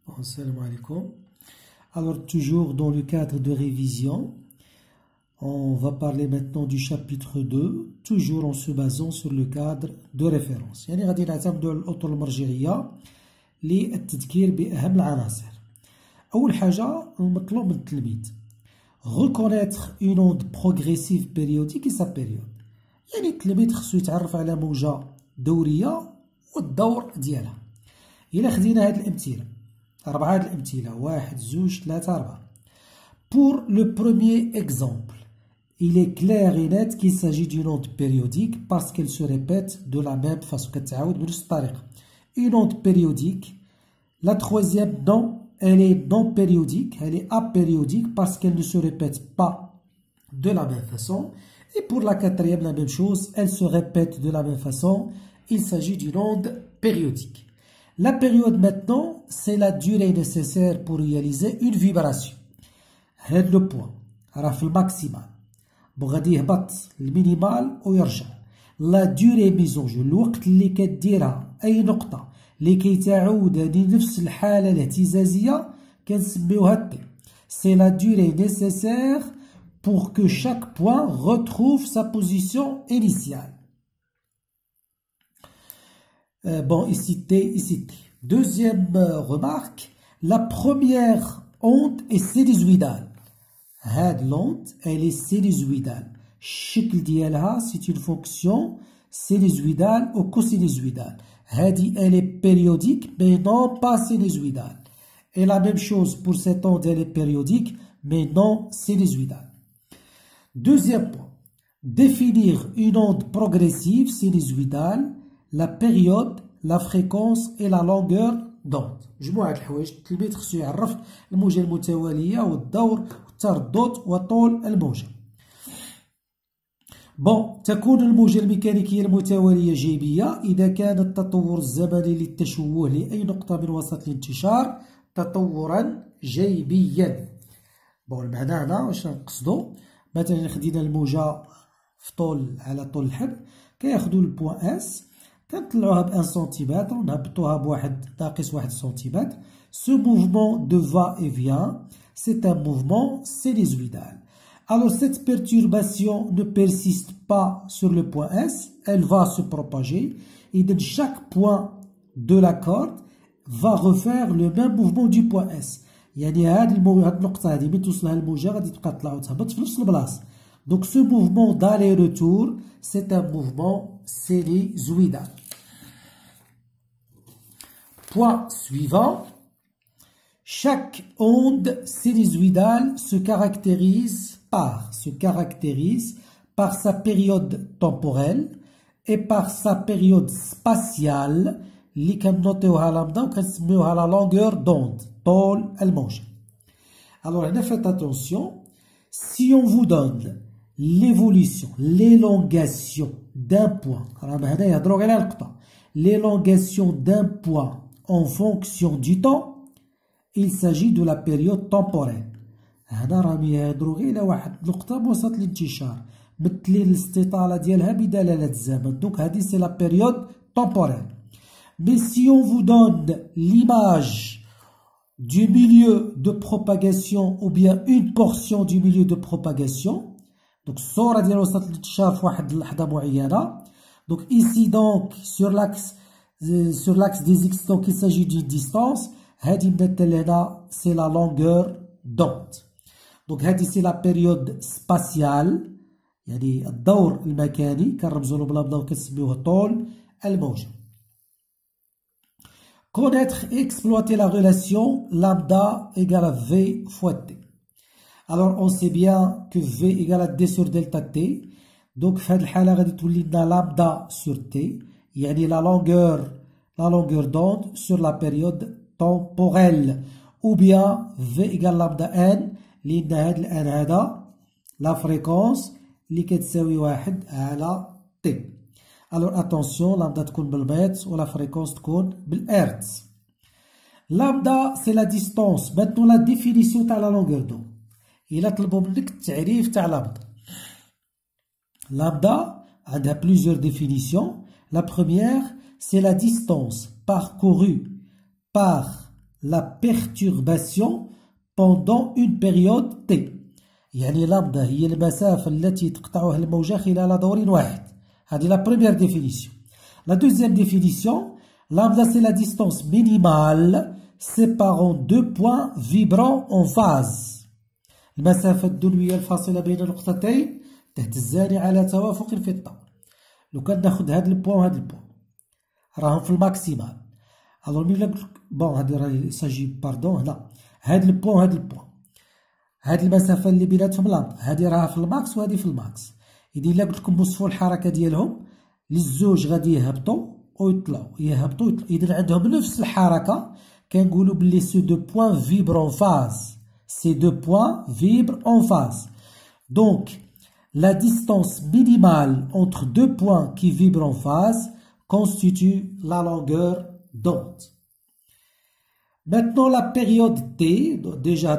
Assalamu alaikum. Alors, toujours dans le cadre de révision, on va parler maintenant du chapitre 2, toujours en se basant sur le cadre de référence. يعني غادي نعتمدوا على الأطر المرجعية للتذكير بأهم العناصر. أول حاجة المطلوب من التلميذ reconnaître une onde progressive périodique et sa période. يعني التلميذ خصو يتعرف على موجة دورية والدور ديالها. إلا خدينا هاد الأمثلة أربعة الأمثلة 1 2 3 4. Pour le premier exemple, il est clair et net qu'il s'agit d'une onde périodique parce qu'elle se répète de la même façon. كتعاود بنفس الطريقة. Une onde périodique. La troisième non, elle est non périodique, elle est apériodique parce qu'elle ne se répète pas de la même façon. Et pour la quatrième, la même chose, elle se répète de la même façon. Il s'agit d'une onde périodique. La période maintenant, c'est la durée nécessaire pour réaliser une vibration. هذا لو بوان راه في الماكسيمال بو غادي يهبط المينيمال ويرجع. لا دوري ميزون الوقت اللي كديرها اي نقطة لكي تعود لنفس الحالة الاهتزازية كنسميوها تي. C'est la durée nécessaire pour que chaque point retrouve sa position initiale. Bon, ici T, ici T. Deuxième remarque, la première onde est sinusoïdale. هاد l'onde, elle est sinusoïdale. الشكل ديالها c'est une fonction sinusoïdale ou cosinusoïdale. هادي elle est périodique mais non pas sinusoïdale. Et la même chose pour cette onde, elle est périodique mais non sinusoïdale. Deuxième point, définir une onde progressive sinusoïdale, la période, la fréquence et la longueur d'onde. مجموعة الحوايج التلميذ خصو يعرف الموجة المتوالية والدور والتردد وطول الموجة. بون تكون الموجة الميكانيكية المتوالية جيبية إذا كان التطور الزمني للتشوه لأي نقطة من وسط الانتشار تطورا جيبيا. بون المعنى هنا واش نقصدو؟ مثلا خدينا الموجة في طول على طول الحبل كياخدو البوان اس كنطلعوها ب 1 سنتيمتر ونهبطوها بواحد ناقص 1 سنتيمتر. Ce mouvement de va-et-vient, c'est un mouvement sinusoïdal. Alors cette perturbation ne persiste pas sur le point S, elle va se propager et de chaque point de la corde va refaire le même mouvement du point S. يعني هاد النقطة هادي من توصلها الموجة غادي تبقى تطلع وتهبط في نفس البلاصة. Donc ce mouvement d'aller-retour, c'est un mouvement sinusoïdal. Point suivant. Chaque onde sinusoïdale se caractérise par sa période temporelle et par sa période spatiale اللي كنوطيوها لامدا وكنسميوها la longueur d'onde طول الموجة. Alors هنا faites attention, si on vous donne l'évolution, l'élongation d'un point, هنا يهضروا غير على النقطة, l'élongation d'un point en fonction du temps, il s'agit de la période temporelle. هنا راهم يهضروا غير على واحد النقطة بوسط الانتشار ممثلين الاستطالة ديالها بدلالة الزمن. Donc هذه c'est la période temporelle. Mais si on vous donne l'image du milieu de propagation ou bien une portion du milieu de propagation, donc الصورة ديال وسط الانتشار في واحد اللحظة معينة. Donc ici donc sur l'axe des x, donc il s'agit d'une distance. هذه مثل هنا c'est la longueur d'onde. Donc هذه c'est la période spatiale يعني الدور المكاني كنرمزوا له بالابيض وكنسميوه طول الموجة. Connaître et exploiter la relation lambda égale à V fois T. Alors on sait bien que V égale à D sur delta T. Donc في هذه الحالة غادي تولي لنا lambda sur T يعني la longueur d'onde sur la période temporelle ou bien V égale lambda n لأن هاد الان هذا la fréquence اللي كتساوي 1 على T. Alors attention, lambda تكون بالمتر و la fréquence تكون بالhertz. Lambda c'est la distance. Maintenant la définition تاع la longueur d'onde. إلا طلبوا منك التعريف تاع lambda. Lambda عندها plusieurs définitions. La première c'est la distance parcourue par la perturbation pendant une période T. يعني لامدا هي المسافة التي تقطعها الموجة خلال دور واحد. هذه la première définition. La deuxième définition, lambda c'est la distance minimale séparant deux points vibrants en phase. المسافة الدنوية الفاصلة بين نقطتين تهتزان على توافق في الطور. لو كان ناخد هاد البوان وهاد البوان راهم في الماكسيمال. الوغ ملي قلت لك بون هادي راه ساجي باردون هنا هاد البوان وهاد البوان هاد المسافة اللي بيناتهم لامدا هادي راها في الماكس وهادي في الماكس. إذا إلا قلت لكم وصفوا الحركة ديالهم للزوج غادي يهبطوا ويطلعوا يهبطوا ويطلعوا. إذا عندهم نفس الحركة كنقولوا بلي سو دو بوان فيبر اون فاز. Ces deux points vibrent en phase. Donc, la distance minimale entre deux points qui vibrent en phase constitue la longueur d'onde. Maintenant, la période T, déjà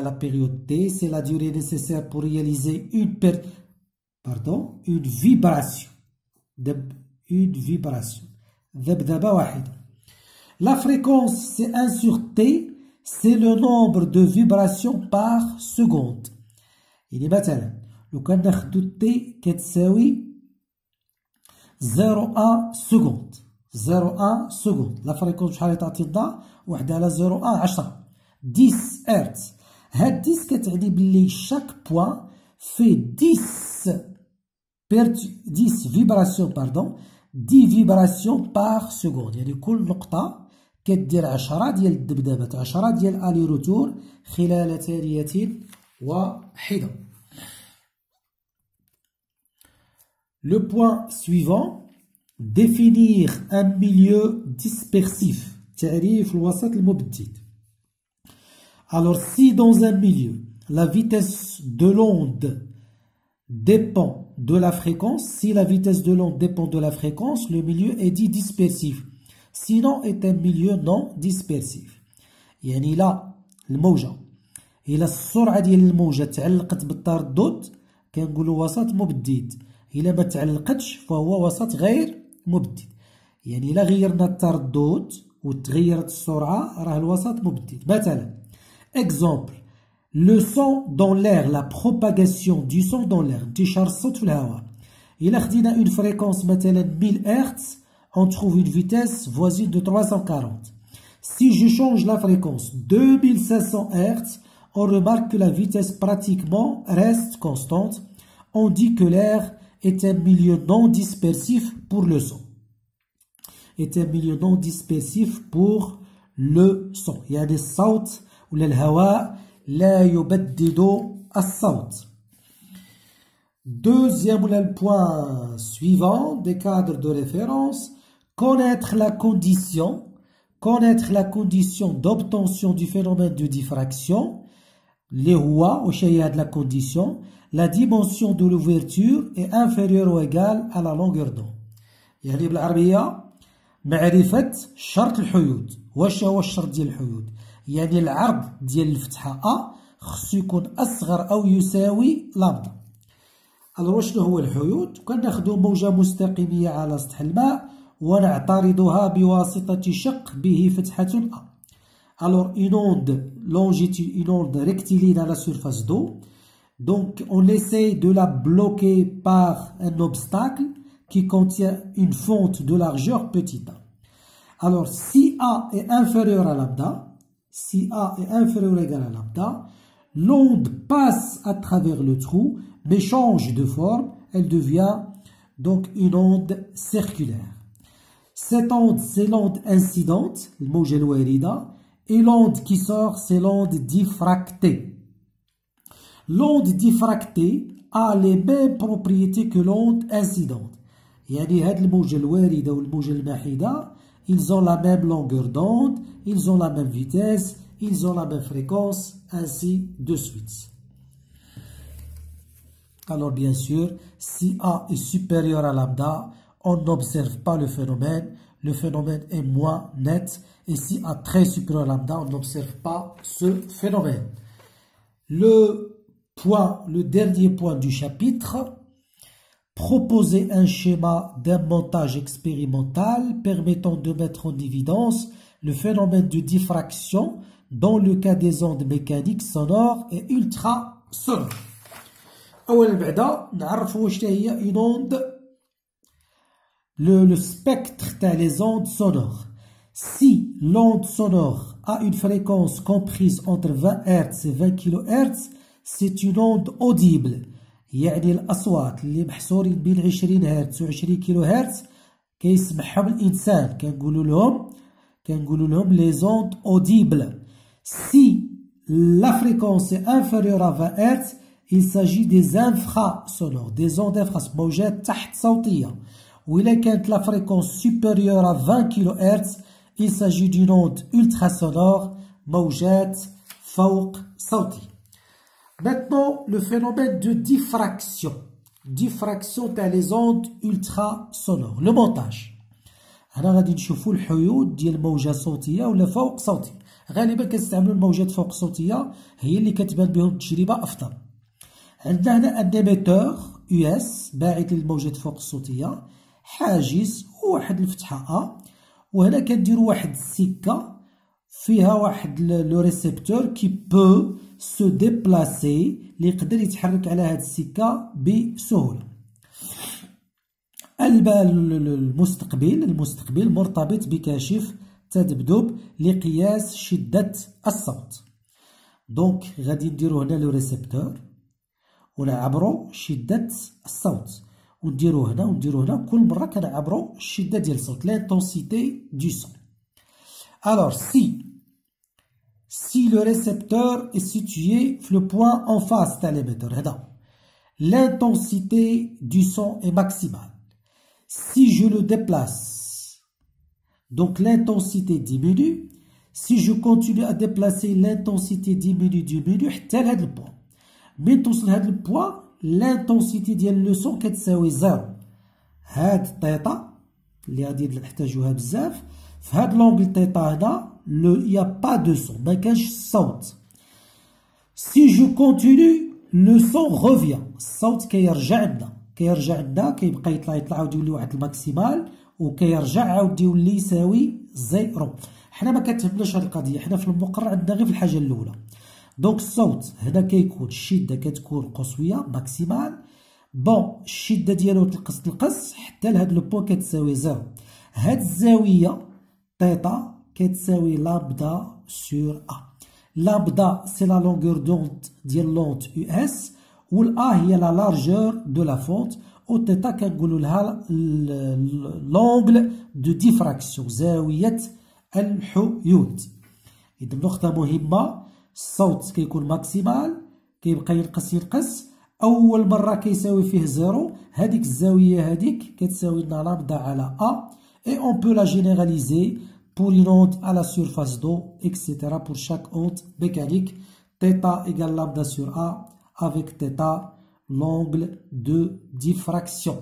la période T, c'est la durée nécessaire pour réaliser une vibration. Une vibration. La fréquence, c'est 1 sur T. C'est le nombre de vibrations par seconde. يعني مثلا لو كان ناخدو تي كتساوي 0.1 سكوند 0.1 سكوند لا فريكونس شحال تعطينا 1 على 0.1 10 هرتز. هاد 10 كتعني بلي شاك بوان في 10 فيبراسيون 10 فيبراسيون بار سكوند. يعني كل نقطة كدير 10 ديال الدبدبات 10 ديال الي روتور خلال ثانية واحدة. Le point suivant, définir un milieu dispersif. تعريف الوسط المبدد. Alors si dans un milieu la vitesse de l'onde dépend de la fréquence, si la vitesse de l'onde dépend de la fréquence, le milieu est dit dispersif. Sinon est un milieu non dispersif. يعني لا الموجة إلا السرعة ديال الموجة تعلقت بالتردد كنقولوا وسط مبدد. إلا ما تعلقتش فهو وسط غير مبدد. يعني إلا غيرنا التردد وتغيرت السرعة راه الوسط مبدد. مثلا exemple le son dans l'air, la propagation du son dans l'air انتشار الصوت في الهواء. إلا خدينا une fréquence مثلا 1000 Hz on trouve une vitesse voisine de 340. Si je change la fréquence 2500 Hz, on remarque que la vitesse pratiquement reste constante. On dit que l'air est un milieu non dispersif pour le son. Est un milieu non dispersif pour le son. يعني الصوت ولا الهواء لا يبدد الصوت. Deuxième ou le point suivant des cadres de référence. Connaître la condition d'obtention du phénomène de diffraction. Les هو وش هي هاد la condition. La dimension de l'ouverture est inférieure ou égale à la longueur d'onde. يعني بالعربية معرفة شرط الحيود. واش هو الشرط ديال الحيود؟ يعني العرض ديال الفتحة A خصو يكون أصغر أو يساوي لامدا. ألور شنو هو الحيود؟ كناخدو موجة مستقيمية على سطح الماء ونعترضها بواسطة شق به فتحة A. Alors une onde longitude, une onde rectiligne à la surface d'eau. Donc on essaie de la bloquer par un obstacle qui contient une fente de largeur petit a. Alors si A est inférieur à lambda, si A est inférieur ou égal à lambda, l'onde passe à travers le trou mais change de forme, elle devient donc une onde circulaire. Cette onde, c'est l'onde incidente, الموجة الواردة, et l'onde qui sort, c'est l'onde diffractée. L'onde diffractée a les mêmes propriétés que l'onde incidente. يعني هاد الموجة الواردة والموجة الماحدة, ils ont la même longueur d'onde, ils ont la même vitesse, ils ont la même fréquence, ainsi de suite. Alors bien sûr, si A est supérieur à lambda, on n'observe pas le phénomène est moins net. Et si A très supérieur à lambda, on n'observe pas ce phénomène. Le dernier point du chapitre, proposer un schéma d'un montage expérimental permettant de mettre en évidence le phénomène de diffraction dans le cas des ondes mécaniques sonores et ultrasonores. أولا بعدا نعرفوا واش هي une onde. Le spectre تاع les ondes sonores. Si l'onde sonore a une fréquence comprise entre 20 Hz et 20 kHz, c'est une onde audible. يعني الأصوات اللي محصورين بين 20 هرتز و 20 كيلو هرتز كيسمعهم الإنسان كنقولوا لهم les ondes audibles. Si la fréquence est inférieure à 20 Hz, il s'agit des infrasonores, des ondes infrasonores, موجات تحت صوتية. وإلا كانت la fréquence supérieure à 20 kHz, il s'agit d'une onde ultrasonore, موجات فوق صوتية. Maintenant, le phénomène de diffraction. Diffraction تاع les ondes ultrasonores. Le montage. هنا غادي نشوفوا الحيود ديال موجة صوتية ولا فوق صوتية. غالبا كنستعملوا الموجات فوق صوتية هي اللي كتبان بهم التجربة أفضل. عندنا هنا ان ايميتور US باعث للموجات فوق الصوتية، حاجز وواحد الفتحة A، وهنا كنديروا واحد السكة فيها واحد لو ريسبتور كي بو سو ديبلاسي اللي يقدر يتحرك على هاد السكة بسهولة. المستقبل مرتبط بكاشف تذبذب لقياس شدة الصوت. دونك غادي نديرو هنا لو ريسبتور ونعبرو شدة الصوت، ونديرو هنا ونديرو هنا، كل مرة كنعبرو الشدة ديال الصوت، l'intensité du son. Alors si le récepteur est situé في le point en face تاع l'émetteur هذا، l'intensité du son est maximale. Si je le déplace, donc l'intensité diminue. Si je continue à déplacer, l'intensité diminue حتى لهاد البوان. من توصل لهاد البوان l'intensité ديال لو سون كتساوي زيرو. هاد الطيطة اللي غادي نحتاجوها بزاف في هاد لونغل تيتا هنا يا با دو سون، مكانش الصوت. Si je continue, le son revient. الصوت كيرجع لنا كيبقى يطلع عاود يولي واحد الماكسيمال، وكيرجع عاود يولي يساوي زيرو. حنا ما كتهمناش هاد القضية، حنا في المقرر عندنا غير في الحاجة الأولى. دونك الصوت هنا كيكون الشدة كتكون قصوية ماكسيمال، بون الشدة ديالو تنقص حتى لهاد لو بوان كتساوي زيرو. هاد الزاوية تيتا كتساوي لامدا سور أ. لامدا سي لا لونغور دوند ديال لونت US، والأ هي لا لارجور دو لا فونت، و تيتا كنقولو لها لونغل دو ديفراكسيون، زاوية الحيود. إذا نقطة مهمة، الصوت كيكون ماكسيمال كيبقى ينقص، أول مرة كيساوي فيه زيرو، هاديك الزاوية هاديك كتساوي لنا لامدا على أ. Et on peut la généraliser pour une onde à la surface d'eau, etc. pour chaque onde mécanique. Θ égale lambda sur A avec θ, l'angle de diffraction.